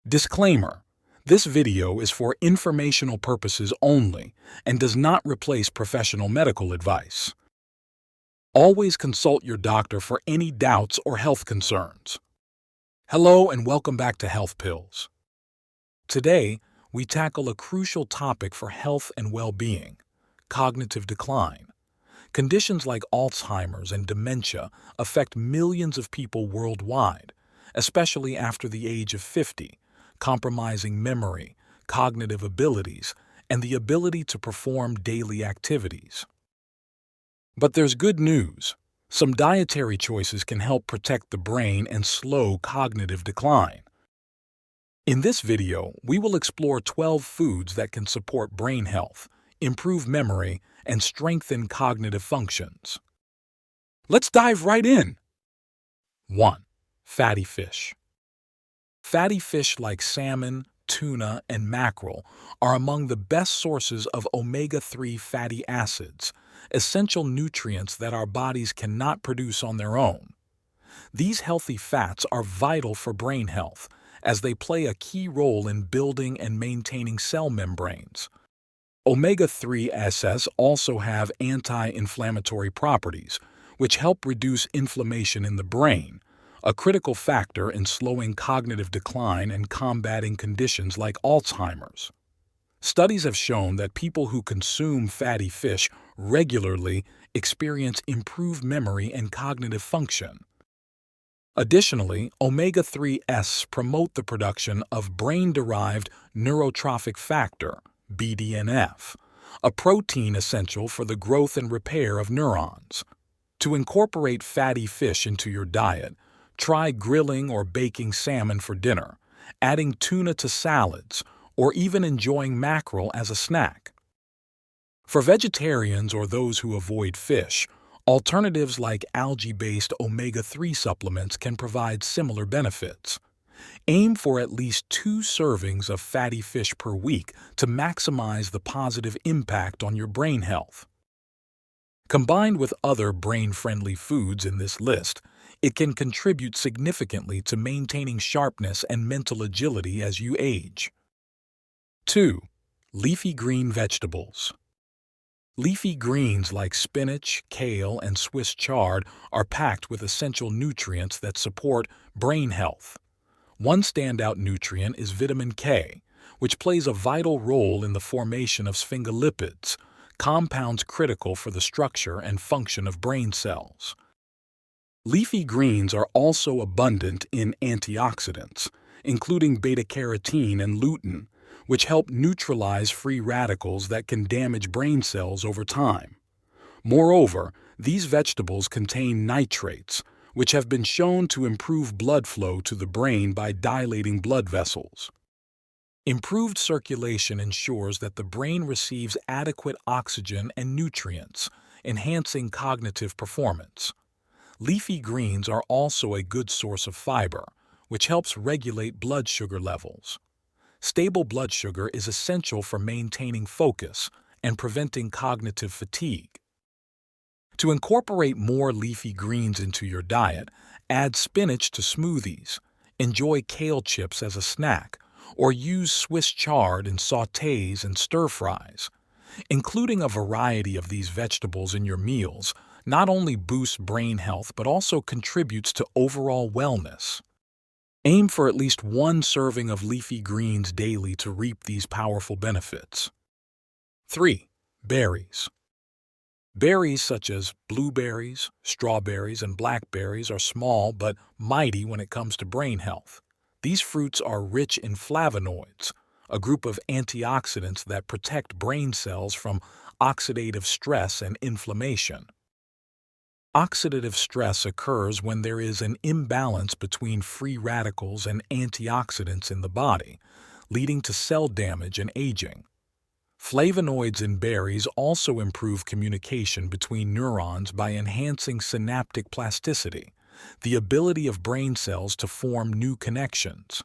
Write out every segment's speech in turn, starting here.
Disclaimer: this video is for informational purposes only and does not replace professional medical advice. Always consult your doctor for any doubts or health concerns. Hello and welcome back to Health Pills. Today, we tackle a crucial topic for health and well-being: cognitive decline. Conditions like Alzheimer's and dementia affect millions of people worldwide, especially after the age of 50, compromising memory, cognitive abilities, and the ability to perform daily activities. But there's good news. Some dietary choices can help protect the brain and slow cognitive decline. In this video, we will explore 12 foods that can support brain health, improve memory, and strengthen cognitive functions. Let's dive right in. 1. Fatty fish. Fatty fish like salmon, tuna, and mackerel are among the best sources of omega-3 fatty acids, essential nutrients that our bodies cannot produce on their own. These healthy fats are vital for brain health, as they play a key role in building and maintaining cell membranes. Omega-3 acids also have anti-inflammatory properties, which help reduce inflammation in the brain, a critical factor in slowing cognitive decline and combating conditions like Alzheimer's. Studies have shown that people who consume fatty fish regularly experience improved memory and cognitive function. Additionally, omega-3s promote the production of brain-derived neurotrophic factor, BDNF, a protein essential for the growth and repair of neurons. To incorporate fatty fish into your diet, try grilling or baking salmon for dinner, adding tuna to salads, or even enjoying mackerel as a snack. For vegetarians or those who avoid fish, alternatives like algae-based omega-3 supplements can provide similar benefits. Aim for at least 2 servings of fatty fish per week to maximize the positive impact on your brain health. Combined with other brain-friendly foods in this list, it can contribute significantly to maintaining sharpness and mental agility as you age. 2. Leafy green vegetables. Leafy greens like spinach, kale, and Swiss chard are packed with essential nutrients that support brain health. One standout nutrient is vitamin K, which plays a vital role in the formation of sphingolipids, compounds critical for the structure and function of brain cells. Leafy greens are also abundant in antioxidants, including beta-carotene and lutein, which help neutralize free radicals that can damage brain cells over time. Moreover, these vegetables contain nitrates, which have been shown to improve blood flow to the brain by dilating blood vessels. Improved circulation ensures that the brain receives adequate oxygen and nutrients, enhancing cognitive performance. Leafy greens are also a good source of fiber, which helps regulate blood sugar levels. Stable blood sugar is essential for maintaining focus and preventing cognitive fatigue. To incorporate more leafy greens into your diet, add spinach to smoothies, enjoy kale chips as a snack, or use Swiss chard in sautés and stir-fries. Including a variety of these vegetables in your meals not only boosts brain health but also contributes to overall wellness. Aim for at least 1 serving of leafy greens daily to reap these powerful benefits. 3. Berries. Berries such as blueberries, strawberries, and blackberries are small but mighty when it comes to brain health. These fruits are rich in flavonoids, a group of antioxidants that protect brain cells from oxidative stress and inflammation. Oxidative stress occurs when there is an imbalance between free radicals and antioxidants in the body, leading to cell damage and aging. Flavonoids in berries also improve communication between neurons by enhancing synaptic plasticity, the ability of brain cells to form new connections.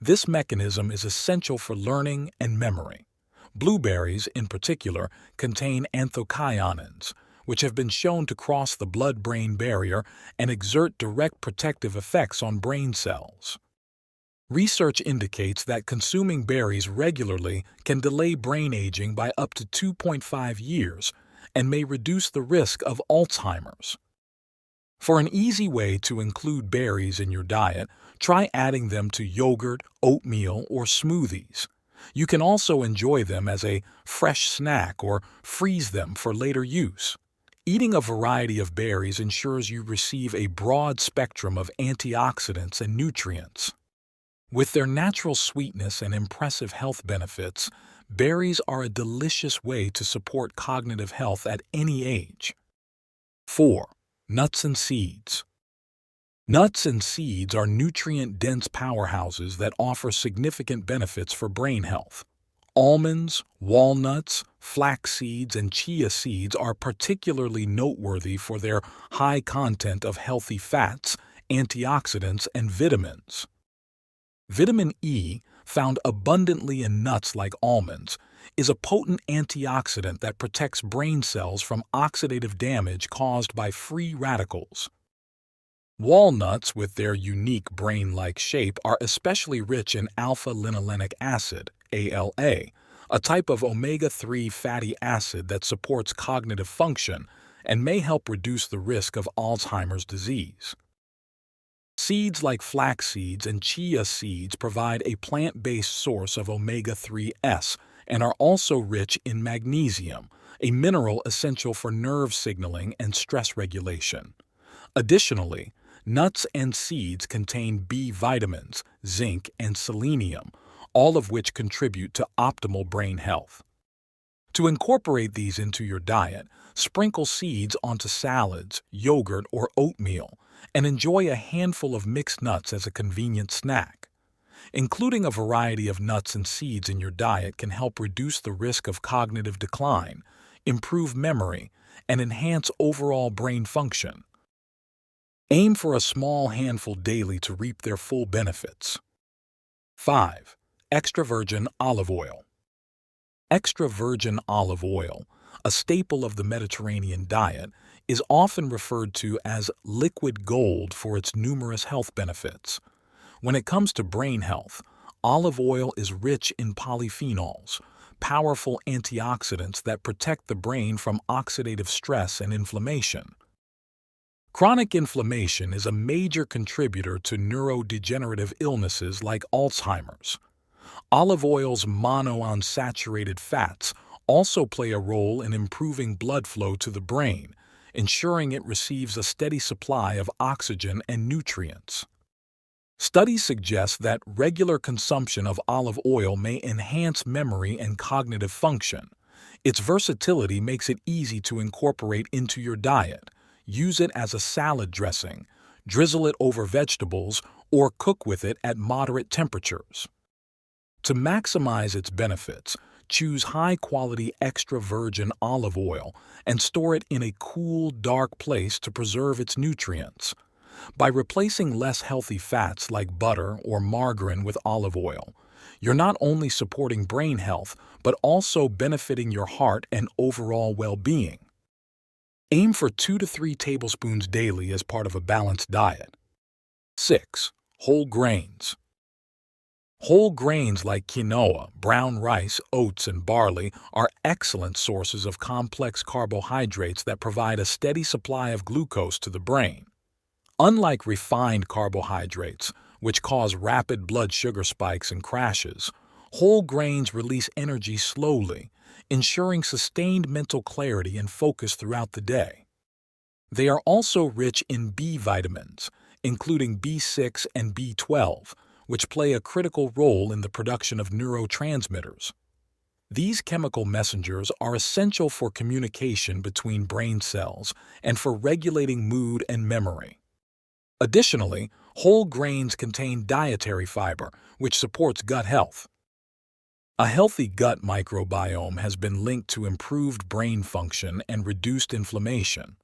This mechanism is essential for learning and memory. Blueberries, in particular, contain anthocyanins, which have been shown to cross the blood-brain barrier and exert direct protective effects on brain cells. Research indicates that consuming berries regularly can delay brain aging by up to 2.5 years and may reduce the risk of Alzheimer's. For an easy way to include berries in your diet, try adding them to yogurt, oatmeal, or smoothies. You can also enjoy them as a fresh snack or freeze them for later use. Eating a variety of berries ensures you receive a broad spectrum of antioxidants and nutrients. With their natural sweetness and impressive health benefits, berries are a delicious way to support cognitive health at any age. 4. Nuts and seeds. Nuts and seeds are nutrient-dense powerhouses that offer significant benefits for brain health. Almonds, walnuts, flax seeds, and chia seeds are particularly noteworthy for their high content of healthy fats, antioxidants, and vitamins. Vitamin E, found abundantly in nuts like almonds, is a potent antioxidant that protects brain cells from oxidative damage caused by free radicals. Walnuts, with their unique brain-like shape, are especially rich in alpha-linolenic acid, ALA, a type of omega-3 fatty acid that supports cognitive function and may help reduce the risk of Alzheimer's disease. Seeds like flax seeds and chia seeds provide a plant-based source of omega-3s and are also rich in magnesium, a mineral essential for nerve signaling and stress regulation. Additionally, nuts and seeds contain B vitamins, zinc, and selenium, all of which contribute to optimal brain health. To incorporate these into your diet, sprinkle seeds onto salads, yogurt, or oatmeal, and enjoy a handful of mixed nuts as a convenient snack. Including a variety of nuts and seeds in your diet can help reduce the risk of cognitive decline, improve memory, and enhance overall brain function. Aim for a small handful daily to reap their full benefits. 5. Extra virgin olive oil. Extra virgin olive oil, a staple of the Mediterranean diet, is often referred to as liquid gold for its numerous health benefits. When it comes to brain health, olive oil is rich in polyphenols, powerful antioxidants that protect the brain from oxidative stress and inflammation. Chronic inflammation is a major contributor to neurodegenerative illnesses like Alzheimer's. Olive oil's monounsaturated fats also play a role in improving blood flow to the brain, ensuring it receives a steady supply of oxygen and nutrients. Studies suggest that regular consumption of olive oil may enhance memory and cognitive function. Its versatility makes it easy to incorporate into your diet. Use it as a salad dressing, drizzle it over vegetables, or cook with it at moderate temperatures. To maximize its benefits, choose high-quality extra virgin olive oil and store it in a cool, dark place to preserve its nutrients. By replacing less healthy fats like butter or margarine with olive oil, you're not only supporting brain health, but also benefiting your heart and overall well-being. Aim for 2 to 3 tablespoons daily as part of a balanced diet. 6. Whole grains. Whole grains like quinoa, brown rice, oats, and barley are excellent sources of complex carbohydrates that provide a steady supply of glucose to the brain. Unlike refined carbohydrates, which cause rapid blood sugar spikes and crashes, whole grains release energy slowly, ensuring sustained mental clarity and focus throughout the day. They are also rich in B vitamins, including B6 and B12, which play a critical role in the production of neurotransmitters. These chemical messengers are essential for communication between brain cells and for regulating mood and memory. Additionally, whole grains contain dietary fiber, which supports gut health. A healthy gut microbiome has been linked to improved brain function and reduced inflammation.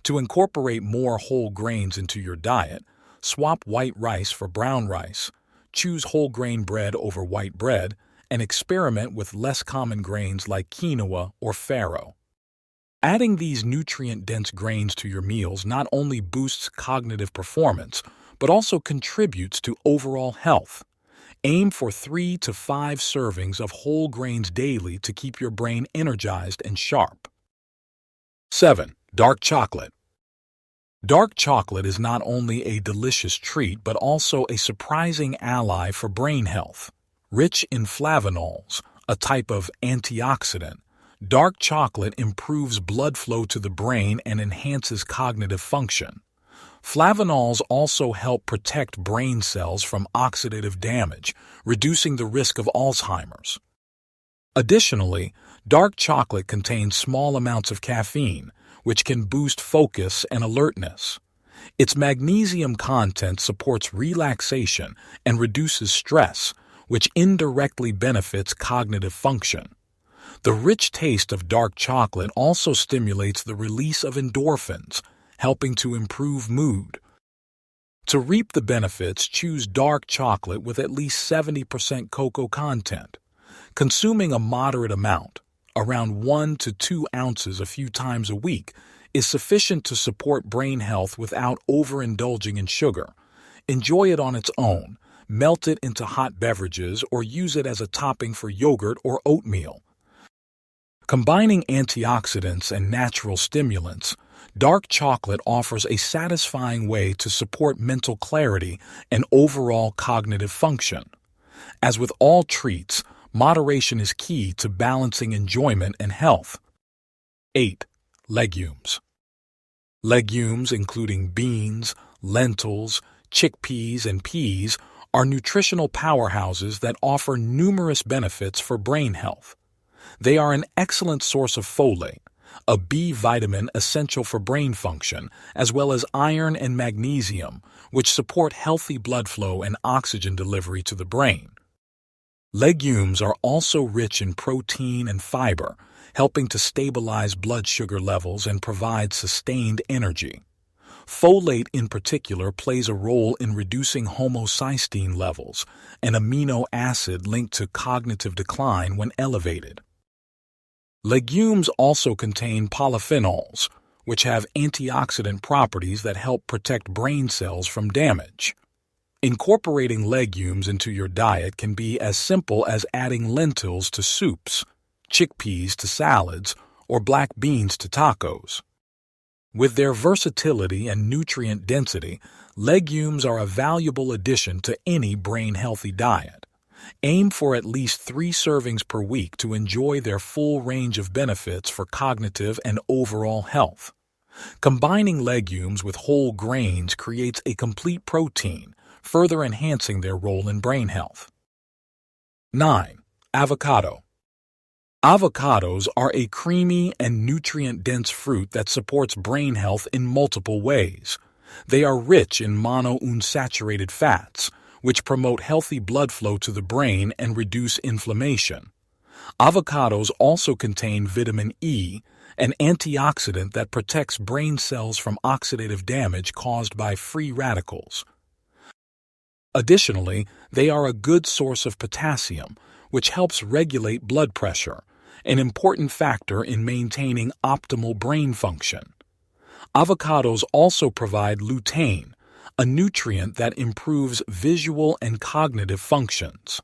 To incorporate more whole grains into your diet, swap white rice for brown rice, choose whole grain bread over white bread, and experiment with less common grains like quinoa or farro. Adding these nutrient-dense grains to your meals not only boosts cognitive performance, but also contributes to overall health. Aim for 3 to 5 servings of whole grains daily to keep your brain energized and sharp. 7. Dark chocolate. Dark chocolate is not only a delicious treat but also a surprising ally for brain health. Rich in flavonols, a type of antioxidant, dark chocolate improves blood flow to the brain and enhances cognitive function. Flavonols also help protect brain cells from oxidative damage, reducing the risk of Alzheimer's. Additionally, dark chocolate contains small amounts of caffeine, which can boost focus and alertness. Its magnesium content supports relaxation and reduces stress, which indirectly benefits cognitive function. The rich taste of dark chocolate also stimulates the release of endorphins, helping to improve mood. To reap the benefits, choose dark chocolate with at least 70% cocoa content. Consuming a moderate amount, around 1 to 2 ounces a few times a week, is sufficient to support brain health without overindulging in sugar. Enjoy it on its own, melt it into hot beverages, or use it as a topping for yogurt or oatmeal. Combining antioxidants and natural stimulants, dark chocolate offers a satisfying way to support mental clarity and overall cognitive function. As with all treats, moderation is key to balancing enjoyment and health. 8. Legumes. Legumes, including beans, lentils, chickpeas, and peas, are nutritional powerhouses that offer numerous benefits for brain health. They are an excellent source of folate, a B vitamin essential for brain function, as well as iron and magnesium, which support healthy blood flow and oxygen delivery to the brain. Legumes are also rich in protein and fiber, helping to stabilize blood sugar levels and provide sustained energy. Folate in particular plays a role in reducing homocysteine levels, an amino acid linked to cognitive decline when elevated. Legumes also contain polyphenols, which have antioxidant properties that help protect brain cells from damage. Incorporating legumes into your diet can be as simple as adding lentils to soups, chickpeas to salads, or black beans to tacos. With their versatility and nutrient density, legumes are a valuable addition to any brain-healthy diet. Aim for at least 3 servings per week to enjoy their full range of benefits for cognitive and overall health. Combining legumes with whole grains creates a complete protein, further enhancing their role in brain health. 9. Avocado. Avocados are a creamy and nutrient-dense fruit that supports brain health in multiple ways. They are rich in monounsaturated fats, which promote healthy blood flow to the brain and reduce inflammation. Avocados also contain vitamin E, an antioxidant that protects brain cells from oxidative damage caused by free radicals. Additionally, they are a good source of potassium, which helps regulate blood pressure, an important factor in maintaining optimal brain function. Avocados also provide lutein, a nutrient that improves visual and cognitive functions.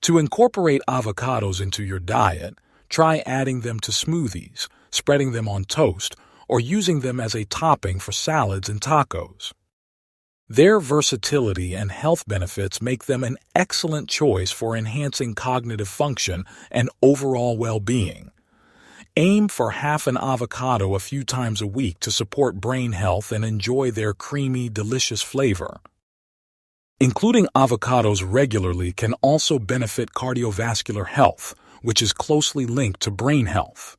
To incorporate avocados into your diet, try adding them to smoothies, spreading them on toast, or using them as a topping for salads and tacos. Their versatility and health benefits make them an excellent choice for enhancing cognitive function and overall well-being. Aim for half an avocado a few times a week to support brain health and enjoy their creamy, delicious flavor. Including avocados regularly can also benefit cardiovascular health, which is closely linked to brain health.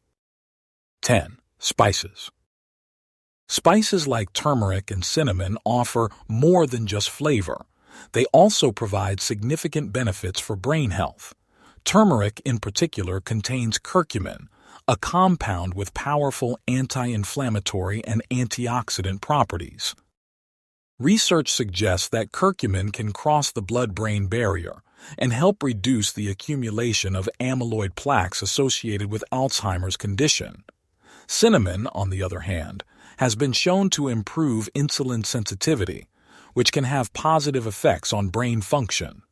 10. Spices. Spices like turmeric and cinnamon offer more than just flavor. They also provide significant benefits for brain health. Turmeric, in particular, contains curcumin, a compound with powerful anti-inflammatory and antioxidant properties. Research suggests that curcumin can cross the blood-brain barrier and help reduce the accumulation of amyloid plaques associated with Alzheimer's condition. Cinnamon, on the other hand, has been shown to improve insulin sensitivity, which can have positive effects on brain function.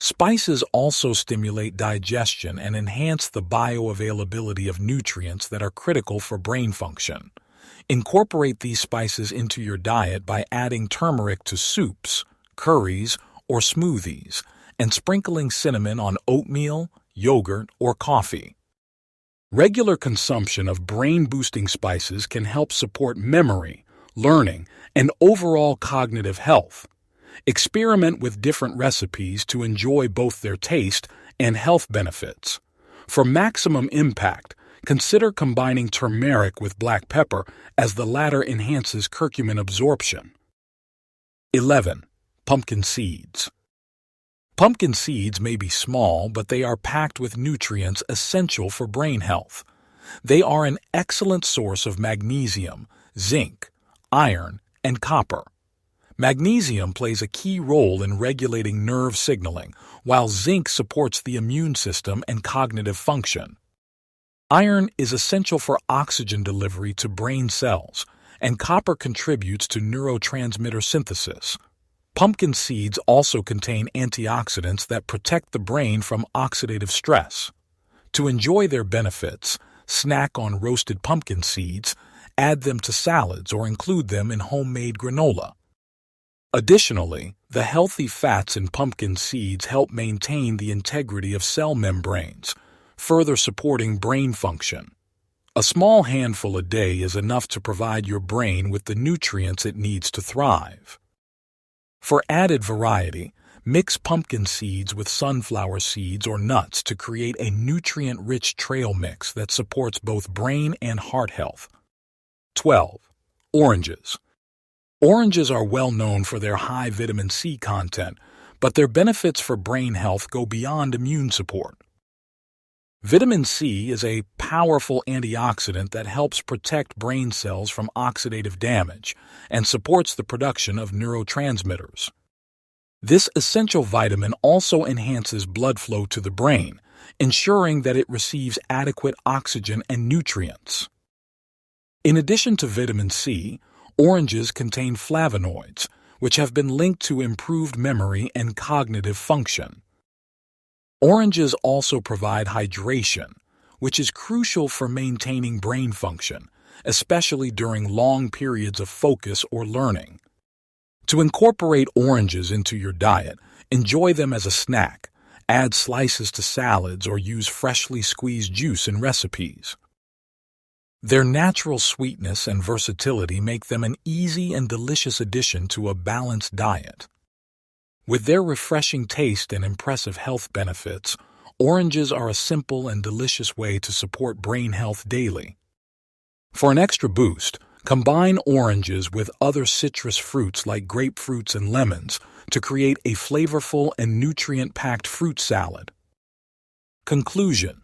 Spices also stimulate digestion and enhance the bioavailability of nutrients that are critical for brain function. Incorporate these spices into your diet by adding turmeric to soups, curries, or smoothies, and sprinkling cinnamon on oatmeal, yogurt, or coffee. Regular consumption of brain-boosting spices can help support memory, learning, and overall cognitive health. Experiment with different recipes to enjoy both their taste and health benefits. For maximum impact, consider combining turmeric with black pepper, as the latter enhances curcumin absorption. 11. Pumpkin seeds. Pumpkin seeds may be small, but they are packed with nutrients essential for brain health. They are an excellent source of magnesium, zinc, iron, and copper. Magnesium plays a key role in regulating nerve signaling, while zinc supports the immune system and cognitive function. Iron is essential for oxygen delivery to brain cells, and copper contributes to neurotransmitter synthesis. Pumpkin seeds also contain antioxidants that protect the brain from oxidative stress. To enjoy their benefits, snack on roasted pumpkin seeds, add them to salads, or include them in homemade granola. Additionally, the healthy fats in pumpkin seeds help maintain the integrity of cell membranes, further supporting brain function. A small handful a day is enough to provide your brain with the nutrients it needs to thrive. For added variety, mix pumpkin seeds with sunflower seeds or nuts to create a nutrient-rich trail mix that supports both brain and heart health. 12. Oranges. Oranges are well known for their high vitamin C content, but their benefits for brain health go beyond immune support. Vitamin C is a powerful antioxidant that helps protect brain cells from oxidative damage and supports the production of neurotransmitters. This essential vitamin also enhances blood flow to the brain, ensuring that it receives adequate oxygen and nutrients. In addition to vitamin C, oranges contain flavonoids, which have been linked to improved memory and cognitive function. Oranges also provide hydration, which is crucial for maintaining brain function, especially during long periods of focus or learning. To incorporate oranges into your diet, enjoy them as a snack, add slices to salads, or use freshly squeezed juice in recipes. Their natural sweetness and versatility make them an easy and delicious addition to a balanced diet. With their refreshing taste and impressive health benefits, oranges are a simple and delicious way to support brain health daily. For an extra boost, combine oranges with other citrus fruits like grapefruits and lemons to create a flavorful and nutrient-packed fruit salad. Conclusion: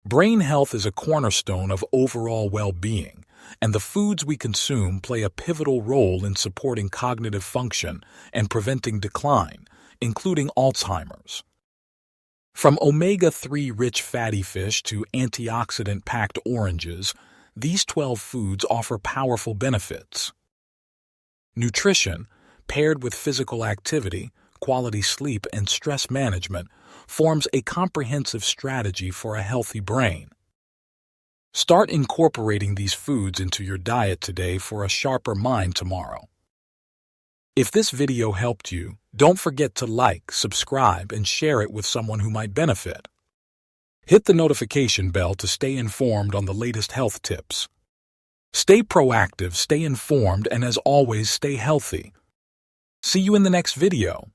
brain health is a cornerstone of overall well-being, and the foods we consume play a pivotal role in supporting cognitive function and preventing decline, including Alzheimer's. From omega-3 rich fatty fish to antioxidant-packed oranges, these 12 foods offer powerful benefits. Nutrition, paired with physical activity, quality sleep, and stress management, forms a comprehensive strategy for a healthy brain. Start incorporating these foods into your diet today for a sharper mind tomorrow. If this video helped you, don't forget to like, subscribe, and share it with someone who might benefit. Hit the notification bell to stay informed on the latest health tips. Stay proactive, stay informed, and as always, stay healthy. See you in the next video.